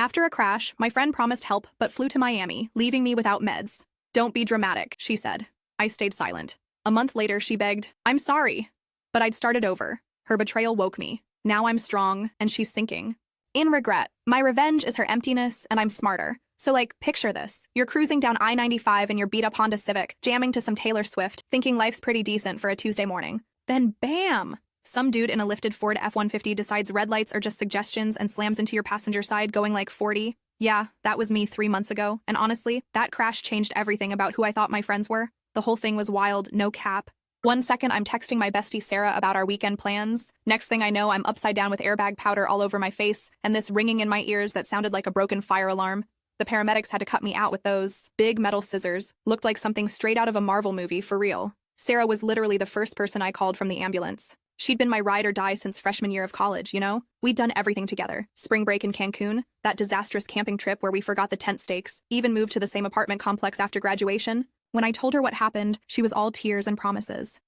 After a crash, my friend promised help but flew to Miami, leaving me without meds. "Don't be dramatic," she said. I stayed silent. A month later, she begged, "I'm sorry." But I'd started over. Her betrayal woke me. Now I'm strong, and she's sinking. In regret, my revenge is her emptiness, and I'm smarter. So picture this. You're cruising down I-95 in your beat-up Honda Civic, jamming to some Taylor Swift, thinking life's pretty decent for a Tuesday morning. Then bam! Some dude in a lifted Ford F-150 decides red lights are just suggestions and slams into your passenger side going 40. Yeah, that was me 3 months ago, and honestly, that crash changed everything about who I thought my friends were. The whole thing was wild, no cap. One second, I'm texting my bestie Sarah about our weekend plans. Next thing I know, I'm upside down with airbag powder all over my face, and this ringing in my ears that sounded like a broken fire alarm. The paramedics had to cut me out with those big metal scissors. Looked like something straight out of a Marvel movie, for real. Sarah was literally the first person I called from the ambulance. She'd been my ride or die since freshman year of college, you know? We'd done everything together. Spring break in Cancun, that disastrous camping trip where we forgot the tent stakes, even moved to the same apartment complex after graduation. When I told her what happened, she was all tears and promises.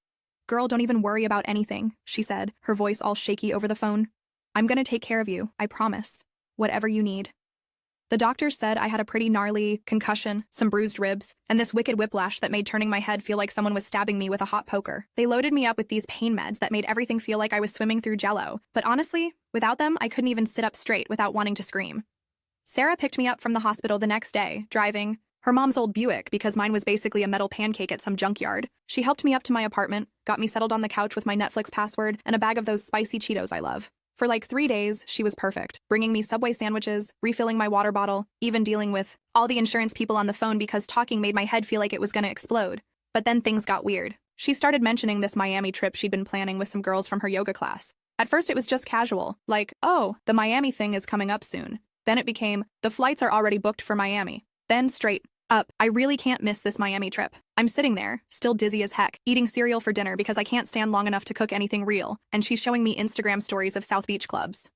"Girl, don't even worry about anything," she said, her voice all shaky over the phone. "I'm gonna take care of you, I promise. Whatever you need." The doctors said I had a pretty gnarly concussion, some bruised ribs, and this wicked whiplash that made turning my head feel like someone was stabbing me with a hot poker. They loaded me up with these pain meds that made everything feel like I was swimming through jello, but honestly, without them, I couldn't even sit up straight without wanting to scream. Sarah picked me up from the hospital the next day, driving her mom's old Buick because mine was basically a metal pancake at some junkyard. She helped me up to my apartment, got me settled on the couch with my Netflix password and a bag of those spicy Cheetos I love. For 3 days, she was perfect, bringing me Subway sandwiches, refilling my water bottle, even dealing with all the insurance people on the phone because talking made my head feel like it was gonna explode. But then things got weird. She started mentioning this Miami trip she'd been planning with some girls from her yoga class. At first it was just casual, "Oh, the Miami thing is coming up soon." Then it became, "The flights are already booked for Miami." Then straight up, "I really can't miss this Miami trip." I'm sitting there, still dizzy as heck, eating cereal for dinner because I can't stand long enough to cook anything real, and she's showing me Instagram stories of South Beach clubs.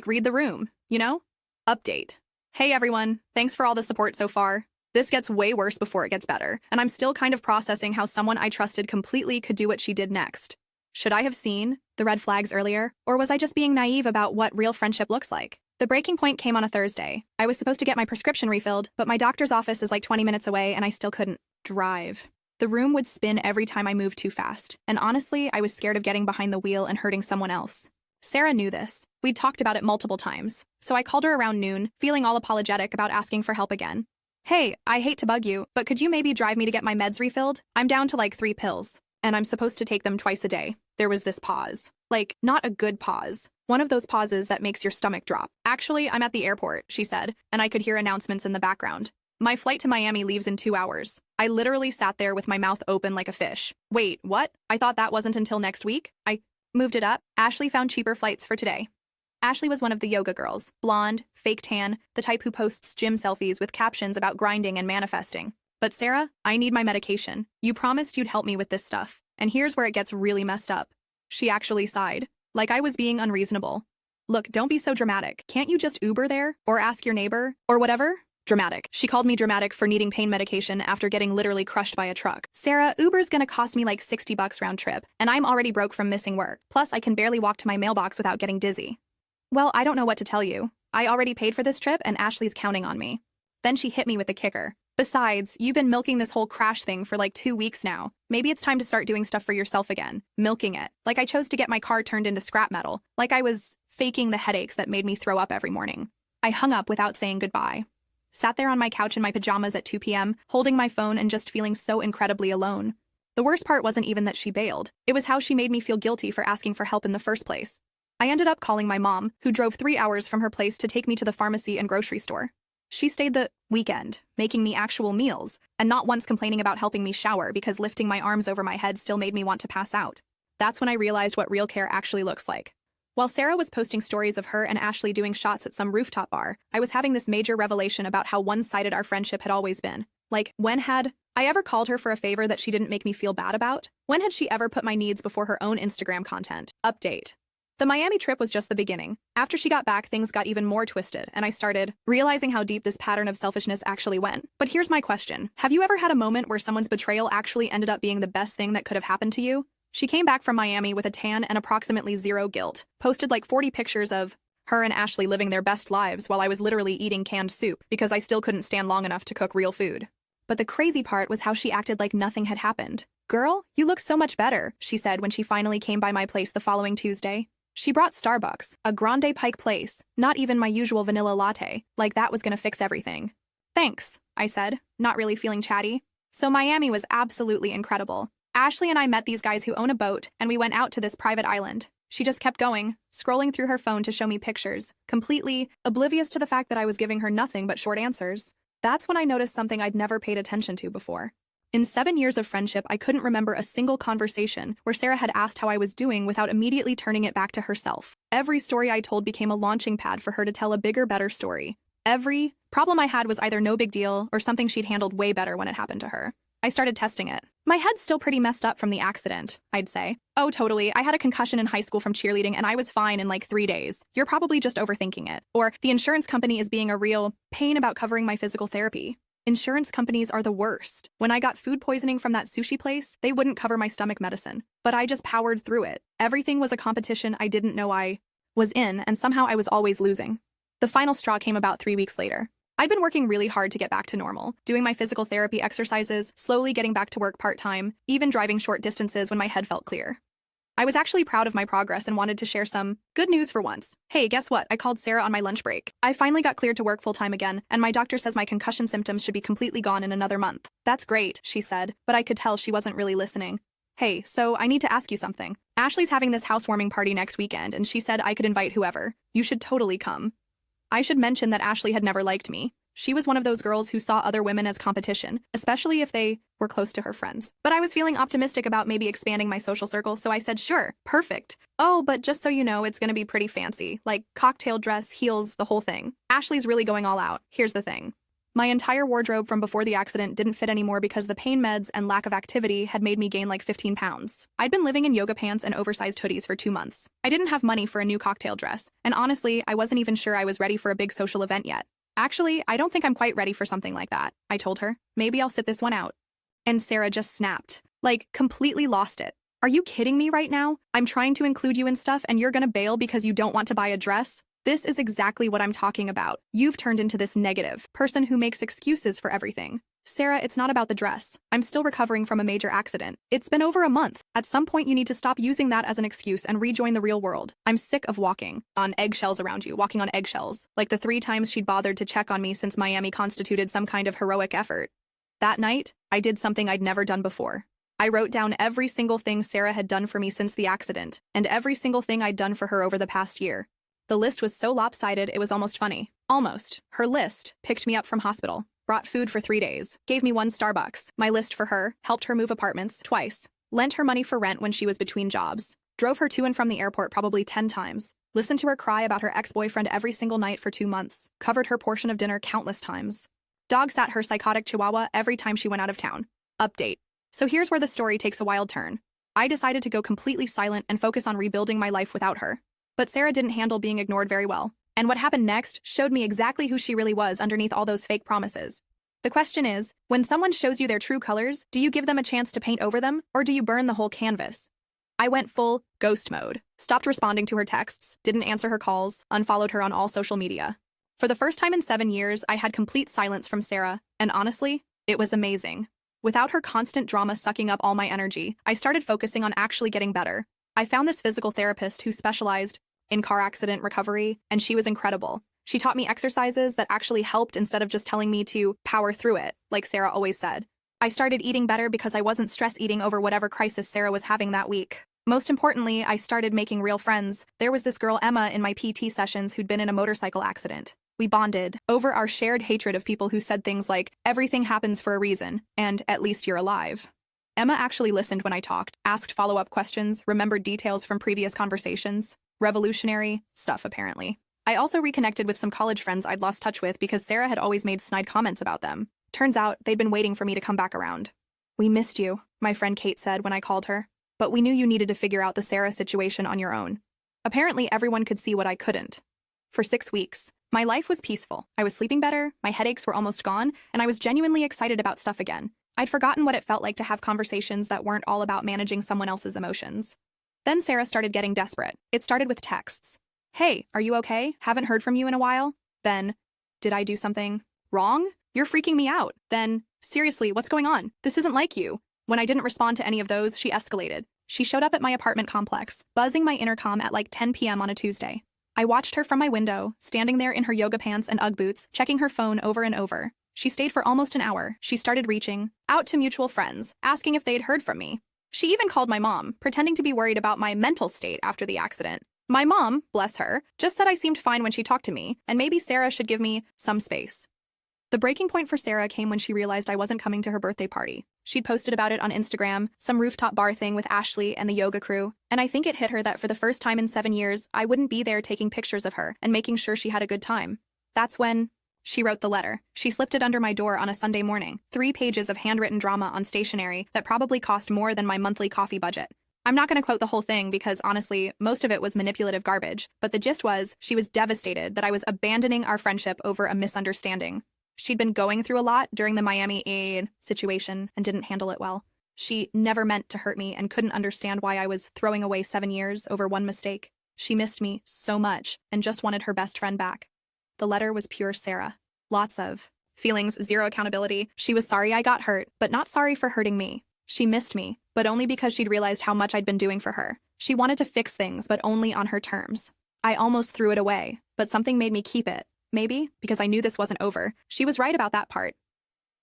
Read the room, you know? Update. "Hey everyone, thanks for all the support so far. This gets way worse before it gets better, and I'm still kind of processing how someone I trusted completely could do what she did next. Should I have seen the red flags earlier, or was I just being naive about what real friendship looks like?" The breaking point came on a Thursday. I was supposed to get my prescription refilled, but my doctor's office is 20 minutes away and I still couldn't drive. The room would spin every time I moved too fast, and honestly, I was scared of getting behind the wheel and hurting someone else. Sarah knew this. We'd talked about it multiple times, so I called her around noon, feeling all apologetic about asking for help again. "Hey, I hate to bug you, but could you maybe drive me to get my meds refilled? I'm down to 3 pills, and I'm supposed to take them twice a day." There was this pause. Not a good pause. One of those pauses that makes your stomach drop. "Actually, I'm at the airport," she said, and I could hear announcements in the background. "My flight to Miami leaves in 2 hours." I literally sat there with my mouth open like a fish. "Wait, what? I thought that wasn't until next week?" I moved it up. Ashley found cheaper flights for today. Ashley was one of the yoga girls, blonde, fake tan, the type who posts gym selfies with captions about grinding and manifesting. "But Sarah, I need my medication. You promised you'd help me with this stuff. And here's where it gets really messed up." She actually sighed. I was being unreasonable. "Look, don't be so dramatic. Can't you just Uber there? Or ask your neighbor? Or whatever?" Dramatic. She called me dramatic for needing pain medication after getting literally crushed by a truck. "Sarah, Uber's gonna cost me $60 round trip, and I'm already broke from missing work. Plus, I can barely walk to my mailbox without getting dizzy." "Well, I don't know what to tell you. I already paid for this trip, and Ashley's counting on me." Then she hit me with the kicker. "Besides, you've been milking this whole crash thing for 2 weeks now. Maybe it's time to start doing stuff for yourself again. Milking it. I chose to get my car turned into scrap metal. I was faking the headaches that made me throw up every morning." I hung up without saying goodbye. Sat there on my couch in my pajamas at 2 p.m., holding my phone and just feeling so incredibly alone. The worst part wasn't even that she bailed. It was how she made me feel guilty for asking for help in the first place. I ended up calling my mom, who drove 3 hours from her place to take me to the pharmacy and grocery store. She stayed the weekend, making me actual meals, and not once complaining about helping me shower because lifting my arms over my head still made me want to pass out. That's when I realized what real care actually looks like. While Sarah was posting stories of her and Ashley doing shots at some rooftop bar, I was having this major revelation about how one-sided our friendship had always been. When had I ever called her for a favor that she didn't make me feel bad about? When had she ever put my needs before her own Instagram content? Update. The Miami trip was just the beginning. After she got back, things got even more twisted, and I started realizing how deep this pattern of selfishness actually went. But here's my question. Have you ever had a moment where someone's betrayal actually ended up being the best thing that could have happened to you? She came back from Miami with a tan and approximately 0 guilt, posted 40 pictures of Her and Ashley living their best lives while I was literally eating canned soup because I still couldn't stand long enough to cook real food. But the crazy part was how she acted like nothing had happened. "Girl, you look so much better," she said when she finally came by my place the following Tuesday. She brought Starbucks, a grande Pike place, not even my usual vanilla latte, like that was gonna fix everything. "Thanks," I said, not really feeling chatty. So Miami was absolutely incredible. Ashley and I met these guys who own a boat, and we went out to this private island. She just kept going, scrolling through her phone to show me pictures, completely oblivious to the fact that I was giving her nothing but short answers. That's when I noticed something I'd never paid attention to before. In 7 years of friendship, I couldn't remember a single conversation where Sarah had asked how I was doing without immediately turning it back to herself. Every story I told became a launching pad for her to tell a bigger, better story. Every problem I had was either no big deal or something she'd handled way better when it happened to her. I started testing it. "My head's still pretty messed up from the accident," I'd say. "Oh, totally. I had a concussion in high school from cheerleading and I was fine in like 3 days. You're probably just overthinking it." Or, "The insurance company is being a real pain about covering my physical therapy." Insurance companies are the worst. When I got food poisoning from that sushi place, they wouldn't cover my stomach medicine. But I just powered through it. Everything was a competition I didn't know I was in, and somehow I was always losing. The final straw came about 3 weeks later. I'd been working really hard to get back to normal, doing my physical therapy exercises, slowly getting back to work part-time, even driving short distances when my head felt clear. I was actually proud of my progress and wanted to share some good news for once. "Hey, guess what? I called Sarah on my lunch break. I finally got cleared to work full-time again, and my doctor says my concussion symptoms should be completely gone in another month." "That's great," she said, but I could tell she wasn't really listening. "Hey, so I need to ask you something. Ashley's having this housewarming party next weekend, and she said I could invite whoever. You should totally come." I should mention that Ashley had never liked me. She was one of those girls who saw other women as competition, especially if they were close to her friends. But I was feeling optimistic about maybe expanding my social circle, so I said, "Sure, perfect. Oh, but just so you know, it's gonna be pretty fancy, like cocktail dress, heels, the whole thing. Ashley's really going all out. Here's the thing. My entire wardrobe from before the accident didn't fit anymore because the pain meds and lack of activity had made me gain like 15 pounds. I'd been living in yoga pants and oversized hoodies for 2 months. I didn't have money for a new cocktail dress, and honestly, I wasn't even sure I was ready for a big social event yet. Actually, I don't think I'm quite ready for something like that," I told her. "Maybe I'll sit this one out." And Sarah just snapped. Like, completely lost it. "Are you kidding me right now? I'm trying to include you in stuff and you're gonna bail because you don't want to buy a dress? This is exactly what I'm talking about. You've turned into this negative person who makes excuses for everything." "Sarah, it's not about the dress. I'm still recovering from a major accident. It's been over a month. At some point, you need to stop using that as an excuse and rejoin the real world. I'm sick of walking on eggshells around you, walking on eggshells." Like the 3 times she'd bothered to check on me since Miami constituted some kind of heroic effort. That night, I did something I'd never done before. I wrote down every single thing Sarah had done for me since the accident, and every single thing I'd done for her over the past year. The list was so lopsided it was almost funny. Almost. Her list: picked me up from hospital, brought food for 3 days, gave me 1 Starbucks. My list for her: helped her move apartments twice, lent her money for rent when she was between jobs, drove her to and from the airport probably 10 times, listened to her cry about her ex-boyfriend every single night for 2 months, covered her portion of dinner countless times, dog sat her psychotic chihuahua every time she went out of town. Update. So here's where the story takes a wild turn. I decided to go completely silent and focus on rebuilding my life without her. But Sarah didn't handle being ignored very well. And what happened next showed me exactly who she really was underneath all those fake promises. The question is, when someone shows you their true colors, do you give them a chance to paint over them, or do you burn the whole canvas? I went full ghost mode, stopped responding to her texts, didn't answer her calls, unfollowed her on all social media. For the first time in 7 years, I had complete silence from Sarah, and honestly, it was amazing. Without her constant drama sucking up all my energy, I started focusing on actually getting better. I found this physical therapist who specialized in car accident recovery, and she was incredible. She taught me exercises that actually helped instead of just telling me to power through it, like Sarah always said. I started eating better because I wasn't stress eating over whatever crisis Sarah was having that week. Most importantly, I started making real friends. There was this girl Emma in my PT sessions who'd been in a motorcycle accident. We bonded over our shared hatred of people who said things like, "Everything happens for a reason," and "At least you're alive." Emma actually listened when I talked, asked follow-up questions, remembered details from previous conversations. Revolutionary stuff, apparently. I also reconnected with some college friends I'd lost touch with because Sarah had always made snide comments about them. Turns out, they'd been waiting for me to come back around. "We missed you," my friend Kate said when I called her. "But we knew you needed to figure out the Sarah situation on your own." Apparently, everyone could see what I couldn't. For 6 weeks, my life was peaceful. I was sleeping better, my headaches were almost gone, and I was genuinely excited about stuff again. I'd forgotten what it felt like to have conversations that weren't all about managing someone else's emotions. Then Sarah started getting desperate. It started with texts. Hey, are you okay? Haven't heard from you in a while. Then, did I do something wrong? You're freaking me out. Then, seriously, what's going on? This isn't like you. When I didn't respond to any of those, she escalated. She showed up at my apartment complex, buzzing my intercom at like 10 p.m. on a Tuesday. I watched her from my window, standing there in her yoga pants and Ugg boots, checking her phone over and over. She stayed for almost an hour. She started reaching out to mutual friends, asking if they'd heard from me. She even called my mom, pretending to be worried about my mental state after the accident. My mom, bless her, just said I seemed fine when she talked to me, and maybe Sarah should give me some space. The breaking point for Sarah came when she realized I wasn't coming to her birthday party. She'd posted about it on Instagram, some rooftop bar thing with Ashley and the yoga crew, and I think it hit her that for the first time in 7 years, I wouldn't be there taking pictures of her and making sure she had a good time. That's when she wrote the letter. She slipped it under my door on a Sunday morning, 3 pages of handwritten drama on stationery that probably cost more than my monthly coffee budget. I'm not going to quote the whole thing because, honestly, most of it was manipulative garbage, but the gist was she was devastated that I was abandoning our friendship over a misunderstanding. She'd been going through a lot during the Miami situation and didn't handle it well. She never meant to hurt me and couldn't understand why I was throwing away 7 years over one mistake. She missed me so much and just wanted her best friend back. The letter was pure Sarah. Lots of feelings, zero accountability. She was sorry I got hurt, but not sorry for hurting me. She missed me, but only because she'd realized how much I'd been doing for her. She wanted to fix things, but only on her terms. I almost threw it away, but something made me keep it. Maybe because I knew this wasn't over. She was right about that part.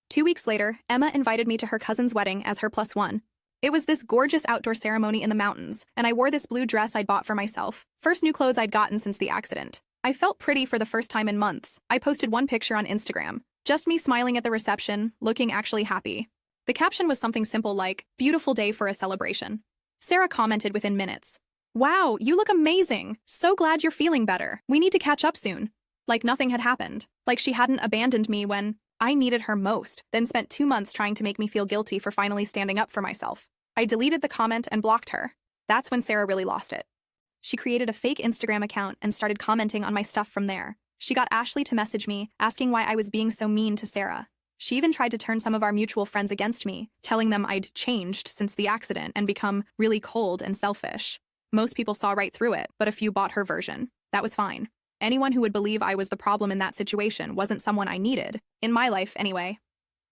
2 weeks later, Emma invited me to her cousin's wedding as her +1. It was this gorgeous outdoor ceremony in the mountains, and I wore this blue dress I'd bought for myself. First new clothes I'd gotten since the accident. I felt pretty for the first time in months. I posted one picture on Instagram. Just me smiling at the reception, looking actually happy. The caption was something simple like, "Beautiful day for a celebration." Sarah commented within minutes. "Wow, you look amazing. So glad you're feeling better. We need to catch up soon." Like nothing had happened. Like she hadn't abandoned me when I needed her most, then spent 2 months trying to make me feel guilty for finally standing up for myself. I deleted the comment and blocked her. That's when Sarah really lost it. She created a fake Instagram account and started commenting on my stuff from there. She got Ashley to message me, asking why I was being so mean to Sarah. She even tried to turn some of our mutual friends against me, telling them I'd changed since the accident and become really cold and selfish. Most people saw right through it, but a few bought her version. That was fine. Anyone who would believe I was the problem in that situation wasn't someone I needed. In my life, anyway.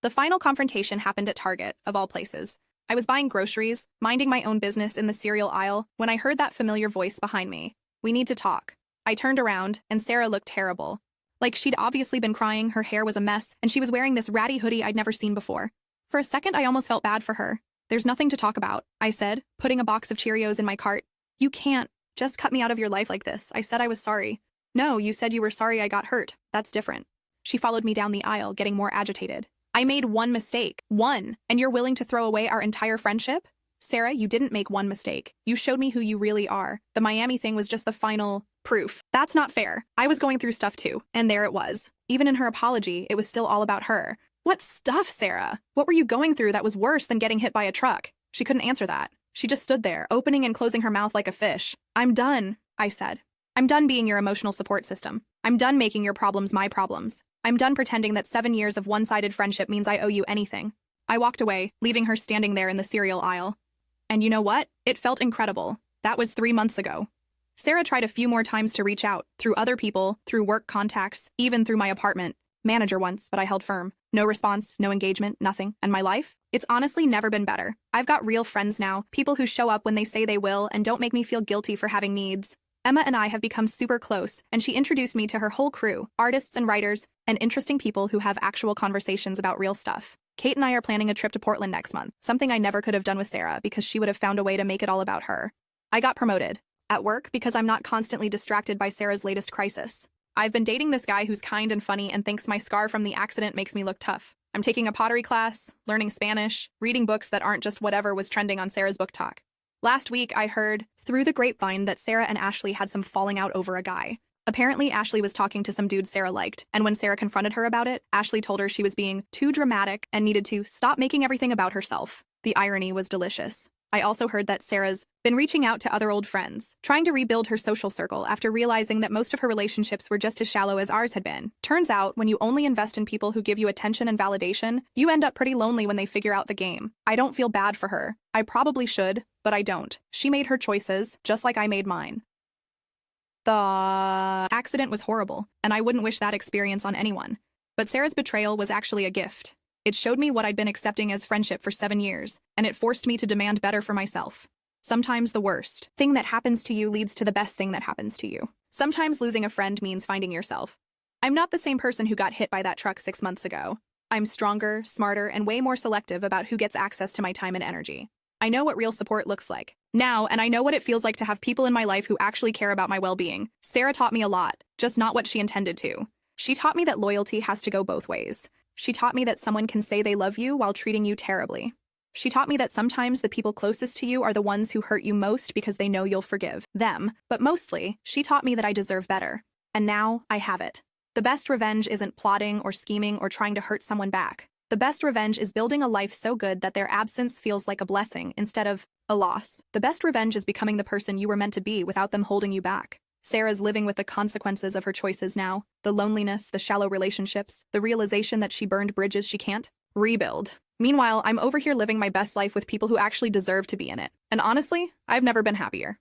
The final confrontation happened at Target, of all places. I was buying groceries, minding my own business in the cereal aisle, when I heard that familiar voice behind me. "We need to talk." I turned around, and Sarah looked terrible. Like she'd obviously been crying, her hair was a mess, and she was wearing this ratty hoodie I'd never seen before. For a second, I almost felt bad for her. "There's nothing to talk about," I said, putting a box of Cheerios in my cart. "You can't just cut me out of your life like this." I said I was sorry. "No, you said you were sorry I got hurt. That's different." She followed me down the aisle, getting more agitated. "I made one mistake. One. And you're willing to throw away our entire friendship?" "Sarah, you didn't make one mistake. You showed me who you really are. The Miami thing was just the final proof." "That's not fair. I was going through stuff too. And there it was. Even in her apology, it was still all about her." "What stuff, Sarah? What were you going through that was worse than getting hit by a truck?" She couldn't answer that. She just stood there, opening and closing her mouth like a fish. "I'm done," I said. "I'm done being your emotional support system. I'm done making your problems my problems. I'm done pretending that 7 years of one-sided friendship means I owe you anything." I walked away, leaving her standing there in the cereal aisle. And you know what? It felt incredible. That was 3 months ago. Sarah tried a few more times to reach out, through other people, through work contacts, even through my apartment manager once, but I held firm. No response, no engagement, nothing. And my life? It's honestly never been better. I've got real friends now, people who show up when they say they will and don't make me feel guilty for having needs. Emma and I have become super close, and she introduced me to her whole crew, artists and writers, and interesting people who have actual conversations about real stuff. Kate and I are planning a trip to Portland next month, something I never could have done with Sarah because she would have found a way to make it all about her. I got promoted at work because I'm not constantly distracted by Sarah's latest crisis. I've been dating this guy who's kind and funny and thinks my scar from the accident makes me look tough. I'm taking a pottery class, learning Spanish, reading books that aren't just whatever was trending on Sarah's book talk. Last week, I heard through the grapevine that Sarah and Ashley had some falling out over a guy. Apparently, Ashley was talking to some dude Sarah liked, and when Sarah confronted her about it, Ashley told her she was being too dramatic and needed to stop making everything about herself. The irony was delicious. I also heard that Sarah's been reaching out to other old friends, trying to rebuild her social circle after realizing that most of her relationships were just as shallow as ours had been. Turns out, when you only invest in people who give you attention and validation, you end up pretty lonely when they figure out the game. I don't feel bad for her. I probably should, but I don't. She made her choices, just like I made mine. The accident was horrible, and I wouldn't wish that experience on anyone. But Sarah's betrayal was actually a gift. It showed me what I'd been accepting as friendship for 7 years, and it forced me to demand better for myself. Sometimes the worst thing that happens to you leads to the best thing that happens to you. Sometimes losing a friend means finding yourself. I'm not the same person who got hit by that truck 6 months ago. I'm stronger, smarter, and way more selective about who gets access to my time and energy. I know what real support looks like now, and I know what it feels like to have people in my life who actually care about my well-being. Sarah taught me a lot, just not what she intended to. She taught me that loyalty has to go both ways. She taught me that someone can say they love you while treating you terribly. She taught me that sometimes the people closest to you are the ones who hurt you most because they know you'll forgive them. But mostly, she taught me that I deserve better. And now, I have it. The best revenge isn't plotting or scheming or trying to hurt someone back. The best revenge is building a life so good that their absence feels like a blessing instead of a loss. The best revenge is becoming the person you were meant to be without them holding you back. Sarah's living with the consequences of her choices now. The loneliness, the shallow relationships, the realization that she burned bridges she can't rebuild. Meanwhile, I'm over here living my best life with people who actually deserve to be in it. And honestly, I've never been happier.